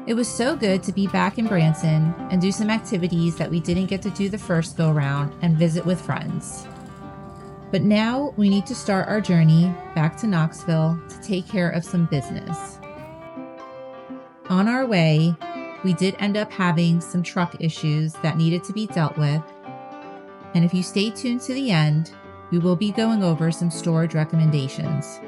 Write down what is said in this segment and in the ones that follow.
It was so good to be back in Branson and do some activities that we didn't get to do the first go round and visit with friends. But now we need to start our journey back to Knoxville to take care of some business. On our way, we did end up having some truck issues that needed to be dealt with. And if you stay tuned to the end, we will be going over some storage recommendations.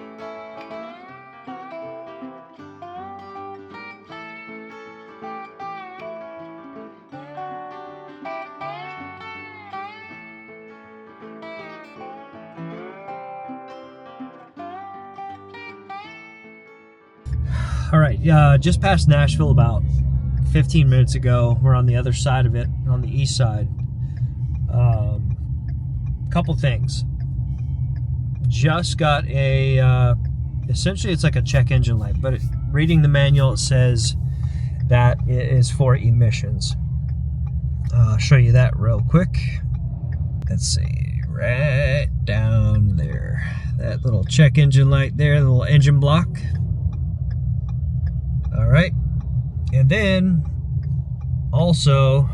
All right, just past Nashville about 15 minutes ago. We're on the other side of it, on the east side. Couple things. Just got a, essentially it's like a check engine light, but reading the manual, it says that it is for emissions. I'll show you that real quick. Let's see, right down there. That little check engine light there, the little engine block. All right, and then also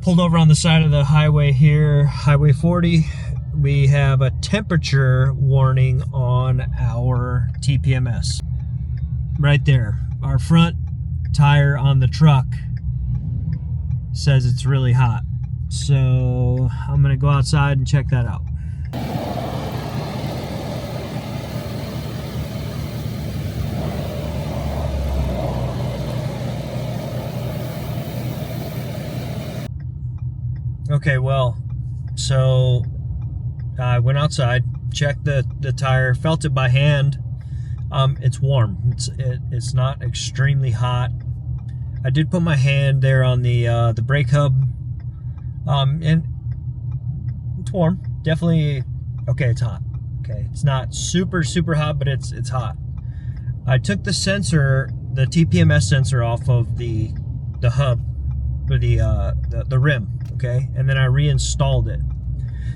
pulled over on the side of the highway here, Highway 40. We have a temperature warning on our TPMS. Right there, our front tire on the truck says it's really hot. So I'm gonna go outside and check that out. Okay, well, so I went outside, checked the tire, felt it by hand. It's warm. It's not extremely hot. I did put my hand there on the brake hub, and it's warm. Definitely, okay, it's hot. Okay, it's not super hot, but it's hot. I took the sensor, the TPMS sensor, off of the hub, or the rim. Okay, and then I reinstalled it.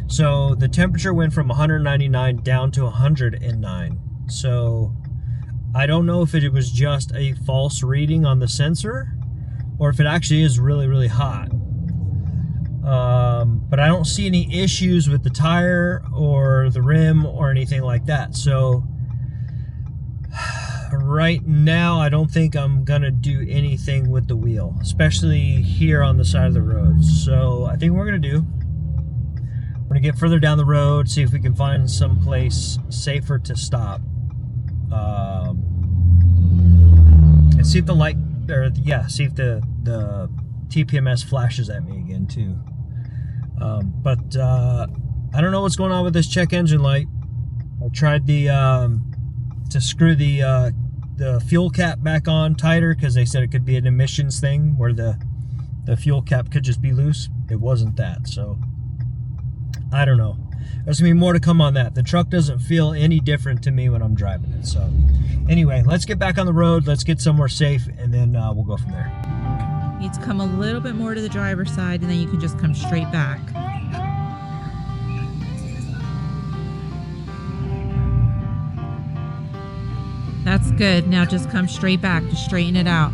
So the temperature went from 199 down to 109. So I don't know if it was just a false reading on the sensor or if it actually is really hot. But I don't see any issues with the tire or the rim or anything like that. So right now, I don't think I'm gonna do anything with the wheel, especially here on the side of the road. So I think what we're gonna get further down the road, see if we can find some place safer to stop, and see if the light, or see if the TPMS flashes at me again too. But I don't know what's going on with this check engine light. I tried to screw the fuel cap back on tighter because they said it could be an emissions thing where the fuel cap could just be loose. It wasn't that, so I don't know. There's gonna be more to come on that. The truck doesn't feel any different to me when I'm driving it. So anyway, let's get back on the road. Let's get somewhere safe, and then we'll go from there. You need to come a little bit more to the driver's side, and then you can just come straight back. That's good. Now just come straight back to straighten it out.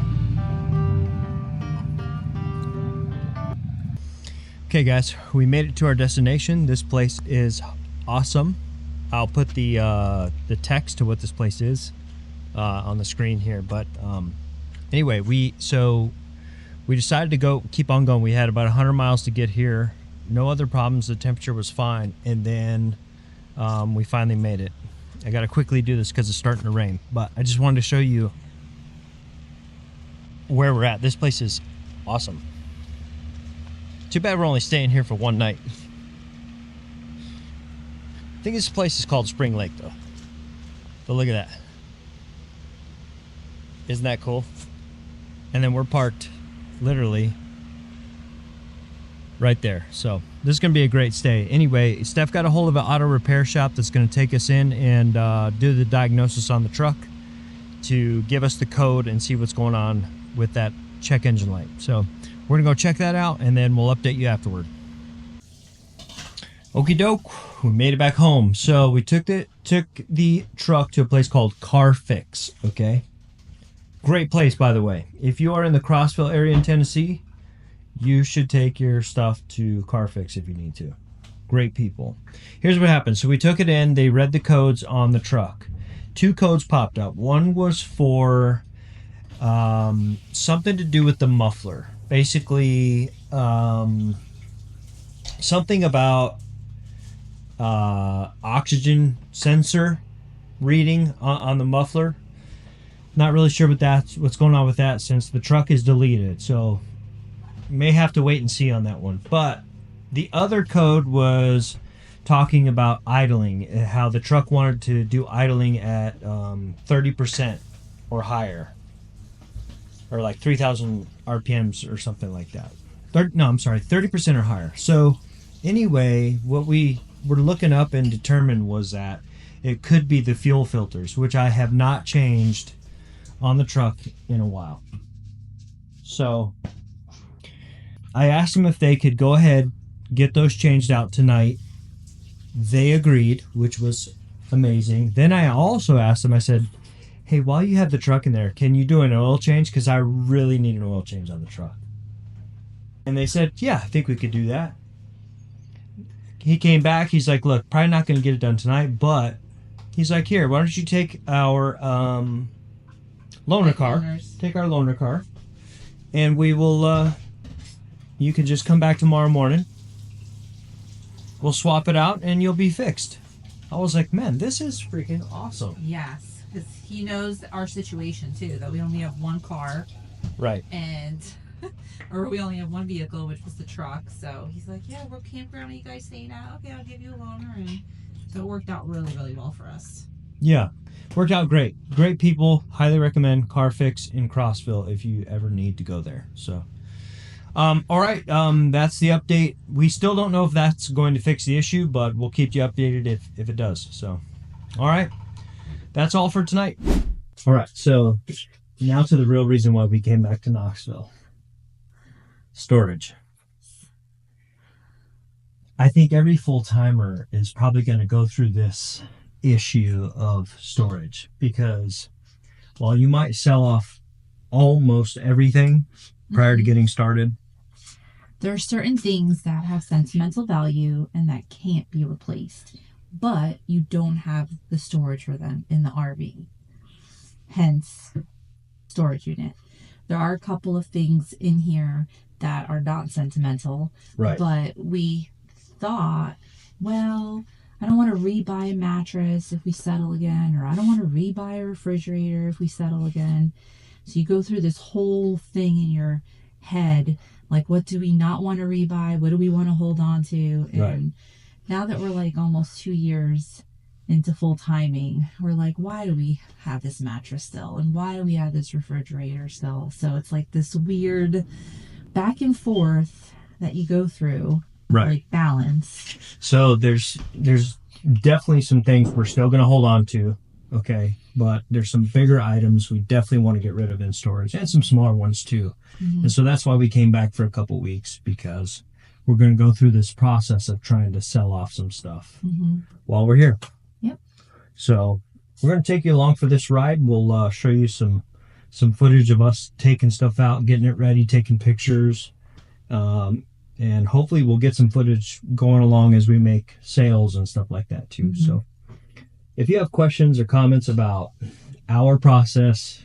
Okay guys, we made it to our destination. This place is awesome. I'll put the text to what this place is on the screen here. But anyway, we decided to keep on going. We had about 100 miles to get here. No other problems. The temperature was fine, and then we finally made it. I gotta quickly do this because it's starting to rain, but I just wanted to show you where we're at. This place is awesome. Too bad we're only staying here for one night. I think this place is called Spring Lake though. But look at that. Isn't that cool? And then we're parked literally right there. So this is going to be a great stay. Anyway, Steph got a hold of an auto repair shop that's going to take us in and do the diagnosis on the truck to give us the code and see what's going on with that check engine light. So we're going to go check that out, and then we'll update you afterward. Okie doke, we made it back home. So we took the truck to a place called Car Fix, okay? Great place, by the way. If you are in the Crossville area in Tennessee, you should take your stuff to CarFix if you need to. Great people. Here's what happened. So we took it in. They read the codes on the truck. 2 codes popped up. One was for something to do with the muffler. Basically, something about oxygen sensor reading on the muffler. Not really sure what's going on with that since the truck is deleted. So may have to wait and see on that one. But the other code was talking about idling, how the truck wanted to do idling at 30% or higher, or like 3,000 RPMs or something like that. 30% or higher. So anyway, what we were looking up and determined was that it could be the fuel filters, which I have not changed on the truck in a while. So I asked them if they could go ahead, get those changed out tonight. They agreed, which was amazing. Then I also asked them, I said, hey, while you have the truck in there, can you do an oil change? Because I really need an oil change on the truck. And they said, yeah, I think we could do that. He came back. He's like, look, probably not going to get it done tonight, but he's like, here, why don't you take our loaner car, take our loaner car, and we will, you can just come back tomorrow morning. We'll swap it out and you'll be fixed. I was like, man, this is freaking awesome. Yes, because he knows our situation too, that we only have one car. Right. And, or we only have one vehicle, which was the truck. So he's like, yeah, what campground are you guys staying at? Okay, I'll give you a loaner. And so it worked out really, really well for us. Yeah, worked out great. Great people. Highly recommend CarFix in Crossville if you ever need to go there. So, all right, that's the update. We still don't know if that's going to fix the issue, but we'll keep you updated if it does. So, all right, that's all for tonight. All right, so now to the real reason why we came back to Knoxville. Storage. I think every full-timer is probably going to go through this issue of storage, because while you might sell off almost everything prior to getting started, there are certain things that have sentimental value and that can't be replaced, but you don't have the storage for them in the RV. Hence, storage unit. There are a couple of things in here that are not sentimental, right? But we thought, well, I don't want to rebuy a mattress if we settle again, or I don't want to rebuy a refrigerator if we settle again. So you go through this whole thing in your head, like, what do we not want to rebuy? What do we want to hold on to? And now that we're like almost 2 years into full timing, we're like, why do we have this mattress still? And why do we have this refrigerator still? So it's like this weird back and forth that you go through, like balance. So there's definitely some things we're still going to hold on to, okay? But there's some bigger items we definitely want to get rid of in storage, and some smaller ones too. Mm-hmm. And so that's why we came back for a couple weeks, because we're going to go through this process of trying to sell off some stuff while we're here. Yep. So we're going to take you along for this ride. We'll show you some footage of us taking stuff out, getting it ready, taking pictures, and hopefully we'll get some footage going along as we make sales and stuff like that too. So if you have questions or comments about our process,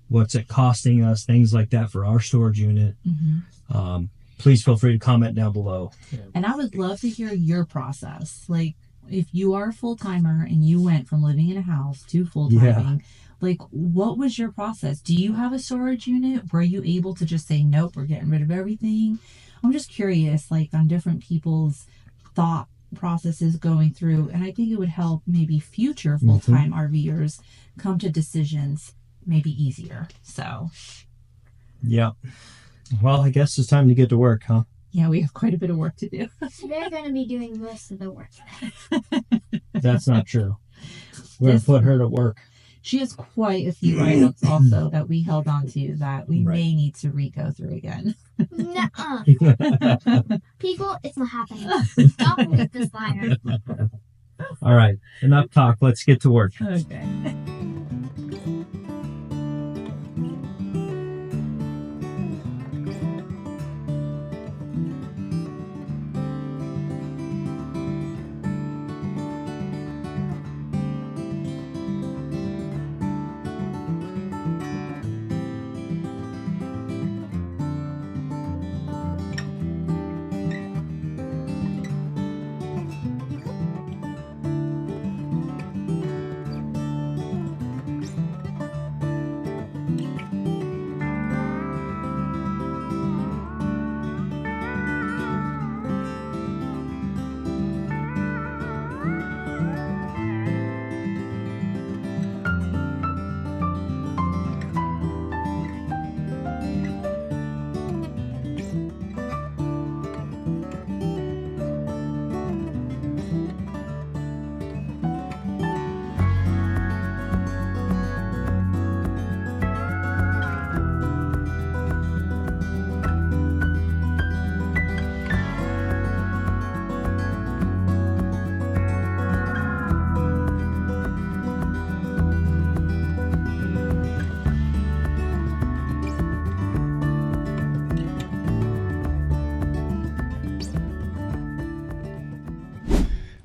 what's it costing us, things like that for our storage unit, please feel free to comment down below. And I would love to hear your process. Like, if you are a full-timer and you went from living in a house to full-timing, like, what was your process? Do you have a storage unit? Were you able to just say, nope, we're getting rid of everything? I'm just curious, like, on different people's thought processes going through. And I think it would help maybe future full-time RVers come to decisions maybe easier. So. Yeah. Well, I guess it's time to get to work, huh? Yeah, we have quite a bit of work to do. They're going to be doing most of the work. That's not true. We're going to put her to work. She has quite a few items also that we held on to that we may need to go through again. Nuh-uh. People, it's not happening. Stop with this liar. All right. Enough talk. Let's get to work. Okay.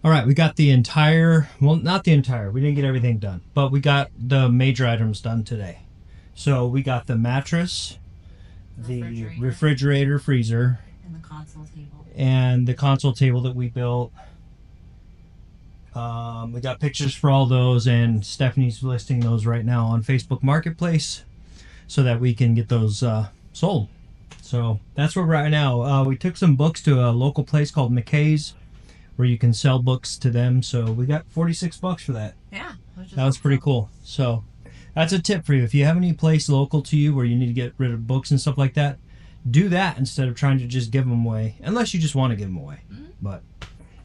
All right, we got the entire, well, not the entire, we didn't get everything done, but we got the major items done today. So we got the mattress, the refrigerator, freezer, and the console table that we built. We got pictures for all those, and Stephanie's listing those right now on Facebook Marketplace so that we can get those sold. So that's where we're at now. We took some books to a local place called McKay's, where you can sell books to them. So we got $46 for that. Yeah. That was pretty cool. So that's a tip for you. If you have any place local to you where you need to get rid of books and stuff like that, do that instead of trying to just give them away, unless you just want to give them away. Mm-hmm. But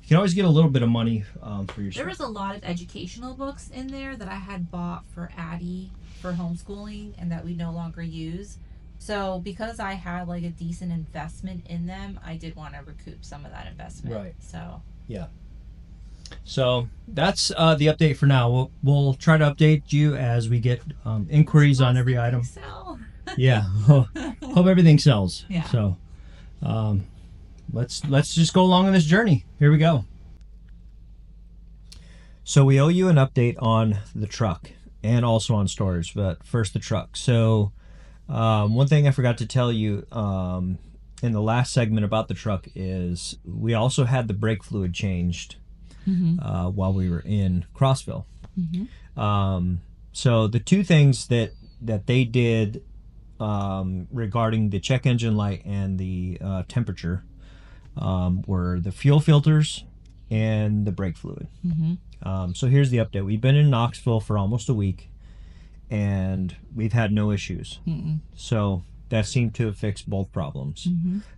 you can always get a little bit of money for yourself. There was a lot of educational books in there that I had bought for Addie for homeschooling and that we no longer use. So because I had like a decent investment in them, I did want to recoup some of that investment. Right. So yeah. So that's the update for now. We'll try to update you as we get inquiries on every item. Yeah. Hope everything sells. Yeah. So let's just go along on this journey. Here we go. So we owe you an update on the truck and also on storage, but first the truck. So one thing I forgot to tell you in the last segment about the truck is we also had the brake fluid changed while we were in Crossville. So the two things that they did regarding the check engine light and the temperature were the fuel filters and the brake fluid. So here's the update. We've been in Knoxville for almost a week and we've had no issues. So that seemed to have fixed both problems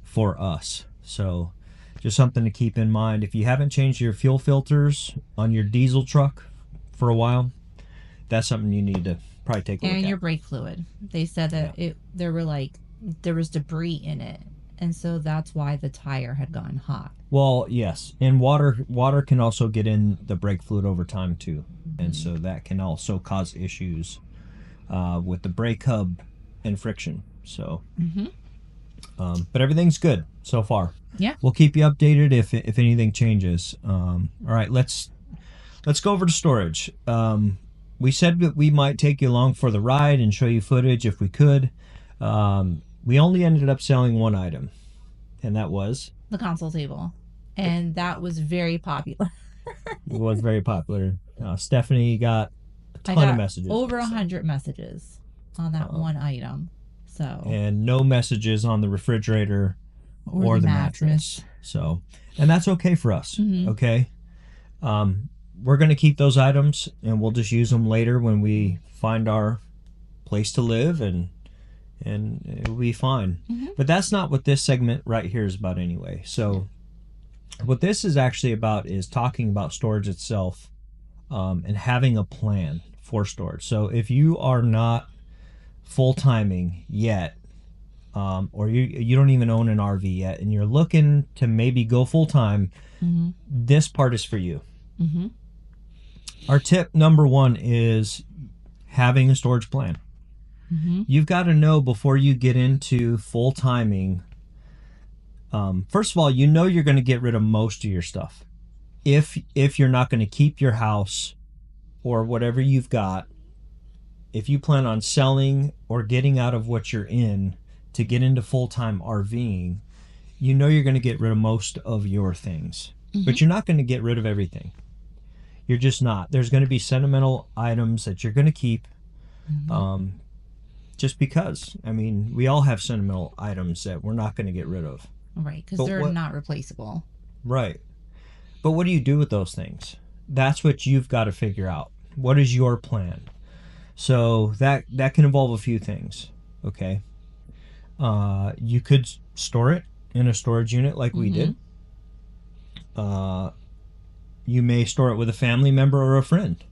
for us. So just something to keep in mind. If you haven't changed your fuel filters on your diesel truck for a while, that's something you need to probably take a look at. And your brake fluid. They said that there was debris in it, and so that's why the tire had gotten hot. Well, yes, and water can also get in the brake fluid over time too, and so that can also cause issues with the brake hub and friction. So, but everything's good so far. Yeah, we'll keep you updated if anything changes. All right, let's go over to storage. We said that we might take you along for the ride and show you footage if we could. We only ended up selling one item, and that was the console table, and that was very popular. It was very popular. Stephanie got a ton of messages. Over 100 messages on that one item. So and no messages on the refrigerator or the mattress. So, and that's okay for us. Okay. We're going to keep those items and we'll just use them later when we find our place to live and it'll be fine. But that's not what this segment right here is about anyway. So what this is actually about is talking about storage itself and having a plan for storage. So if you are not full-timing yet, or you don't even own an RV yet and you're looking to maybe go full-time, this part is for you. Our tip number one is having a storage plan. You've got to know before you get into full-timing, first of all, you know you're going to get rid of most of your stuff. If you're not going to keep your house or whatever you've got, if you plan on selling or getting out of what you're in to get into full-time RVing, you know you're going to get rid of most of your things. But you're not going to get rid of everything. You're just not. There's going to be sentimental items that you're going to keep just because. I mean, we all have sentimental items that we're not going to get rid of. Right, because they're not replaceable. Right. But what do you do with those things? That's what you've got to figure out. What is your plan? So that can involve a few things, okay? You could store it in a storage unit like we did. You may store it with a family member or a friend.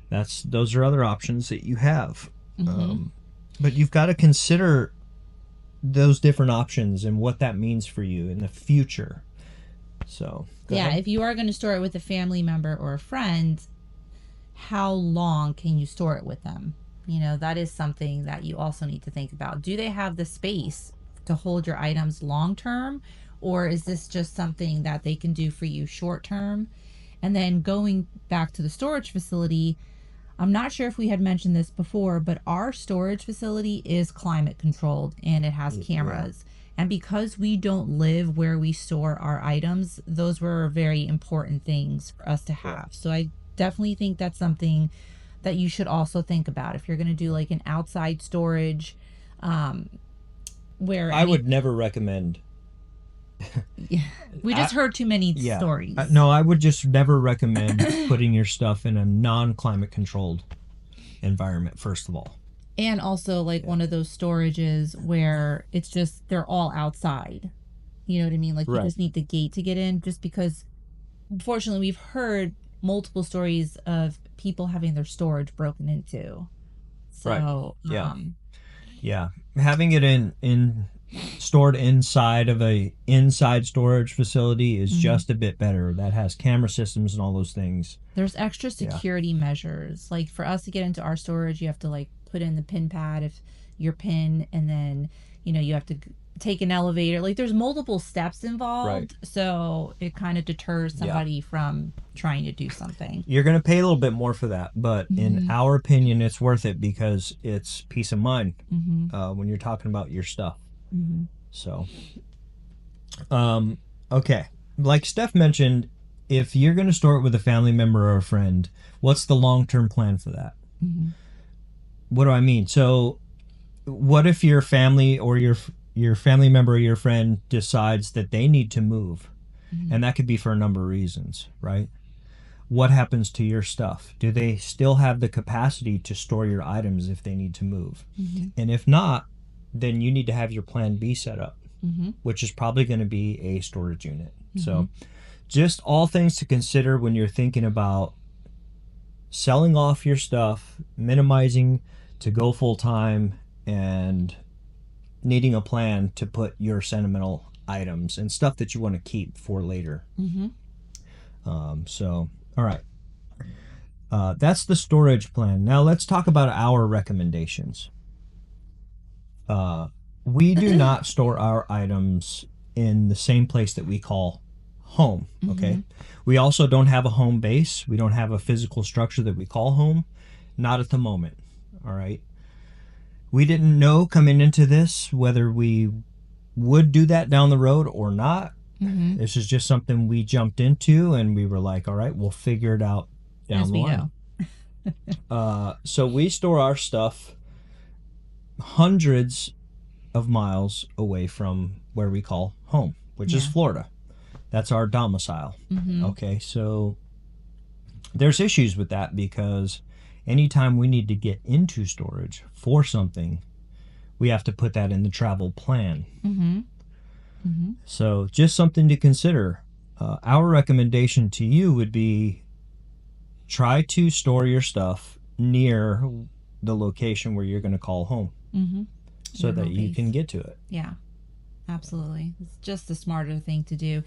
Those are other options that you have. But you've got to consider those different options and what that means for you in the future. So yeah, if you are going to store it with a family member or a friend, how long can you store it with them? You know, that is something that you also need to think about. Do they have the space to hold your items long term, or is this just something that they can do for you short term? And then going back to the storage facility, I'm not sure if we had mentioned this before, but our storage facility is climate controlled and it has cameras. And because we don't live where we store our items, those were very important things for us to have. So I definitely think that's something that you should also think about if you're going to do like an outside storage, where I would never recommend. We just heard too many stories. No, I would just never recommend putting your stuff in a non-climate controlled environment, first of all. And also like one of those storages where it's just, they're all outside. You know what I mean? Like you just need the gate to get in, just because unfortunately we've heard multiple stories of people having their storage broken into. So, having it stored inside of a inside storage facility is just a bit better. That has camera systems and all those things. There's extra security measures. Like for us to get into our storage, you have to like put in the pin pad if your pin, and then you have to take an elevator. Like there's multiple steps involved, so it kind of deters somebody from trying to do something. You're going to pay a little bit more for that, but in our opinion, it's worth it because it's peace of mind when you're talking about your stuff. So, okay. Like Steph mentioned, if you're going to store it with a family member or a friend, what's the long-term plan for that? What do I mean? So what if your family or your family member or your friend decides that they need to move? And that could be for a number of reasons, right? What happens to your stuff? Do they still have the capacity to store your items if they need to move? And if not, then you need to have your plan B set up, which is probably going to be a storage unit. So just all things to consider when you're thinking about selling off your stuff, minimizing to go full time, and needing a plan to put your sentimental items and stuff that you want to keep for later. So, all right. That's the storage plan. Now let's talk about our recommendations. We do not store our items in the same place that we call home. Okay. We also don't have a home base. We don't have a physical structure that we call home. Not at the moment. All right. We didn't know coming into this whether we would do that down the road or not. This is just something we jumped into, and we were like, all right, we'll figure it out down the line. So we store our stuff hundreds of miles away from where we call home, which is Florida. That's our domicile. Okay, so there's issues with that because anytime we need to get into storage for something, we have to put that in the travel plan. So just something to consider. Our recommendation to you would be try to store your stuff near the location where you're going to call home, so that you can get to it. Yeah, absolutely. It's just the smarter thing to do.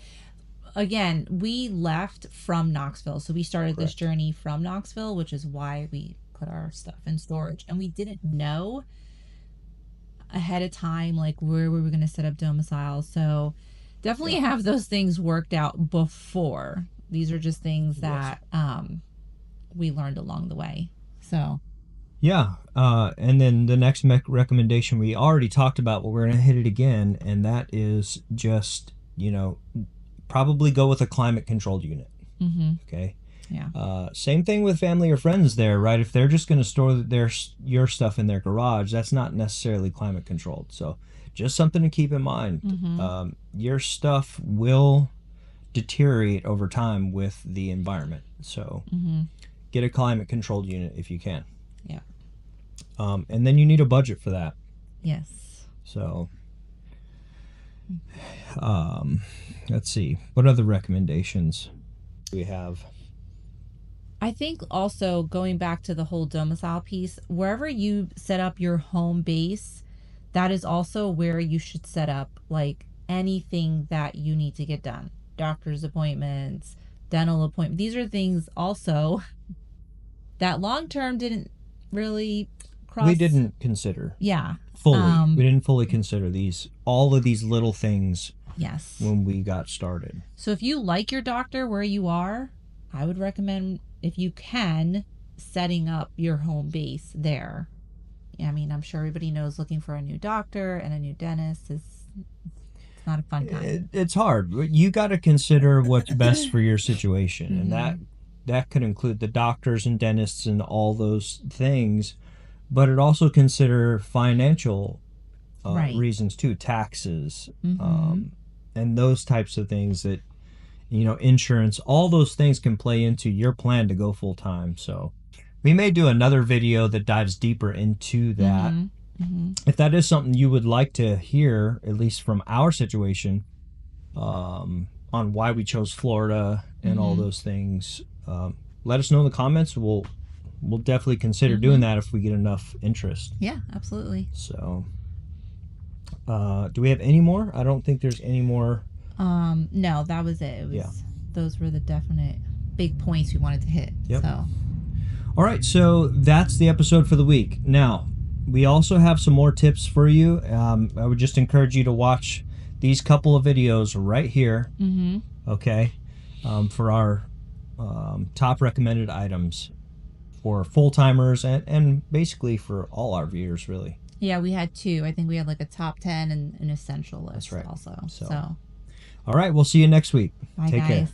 Again, we left from Knoxville, so we started this journey from Knoxville, which is why we put our stuff in storage, and we didn't know ahead of time like where we were going to set up domiciles. So definitely have those things worked out before. These are just things that we learned along the way. So and then the next recommendation we already talked about, but we're going to hit it again, and that is just probably go with a climate controlled unit. Okay. Same thing with family or friends there, right? If they're just going to store your stuff in their garage, that's not necessarily climate controlled. So just something to keep in mind. Your stuff will deteriorate over time with the environment. So get a climate controlled unit if you can. And then you need a budget for that. Yes. So let's see. What other recommendations do we have? I think also going back to the whole domicile piece, wherever you set up your home base, that is also where you should set up like anything that you need to get done. Doctor's appointments, dental appointments. These are things also that long-term didn't really cross. We didn't consider. Yeah. Fully. We didn't fully consider all of these little things Yes. when we got started. So if you like your doctor where you are, I would recommend, if you can, setting up your home base there. I mean, I'm sure everybody knows looking for a new doctor and a new dentist is it's not a fun time. It's hard. You got to consider what's best for your situation, and that could include the doctors and dentists and all those things, but it also consider financial reasons too, taxes, and those types of things that, insurance, all those things can play into your plan to go full time. So we may do another video that dives deeper into that. If that is something you would like to hear, at least from our situation, on why we chose Florida and all those things, let us know in the comments. We'll definitely consider doing that if we get enough interest. Yeah, absolutely. So do we have any more? I don't think there's any more. No, that was it. Those were the definite big points we wanted to hit. Yep. So all right, so that's the episode for the week. Now, we also have some more tips for you. I would just encourage you to watch these couple of videos right here, okay, for our top recommended items for full-timers and basically for all RVers, really. Yeah, we had 2. I think we had like a top 10 and an essential list. That's right. Also. So. All right, we'll see you next week. Bye, Take guys. care.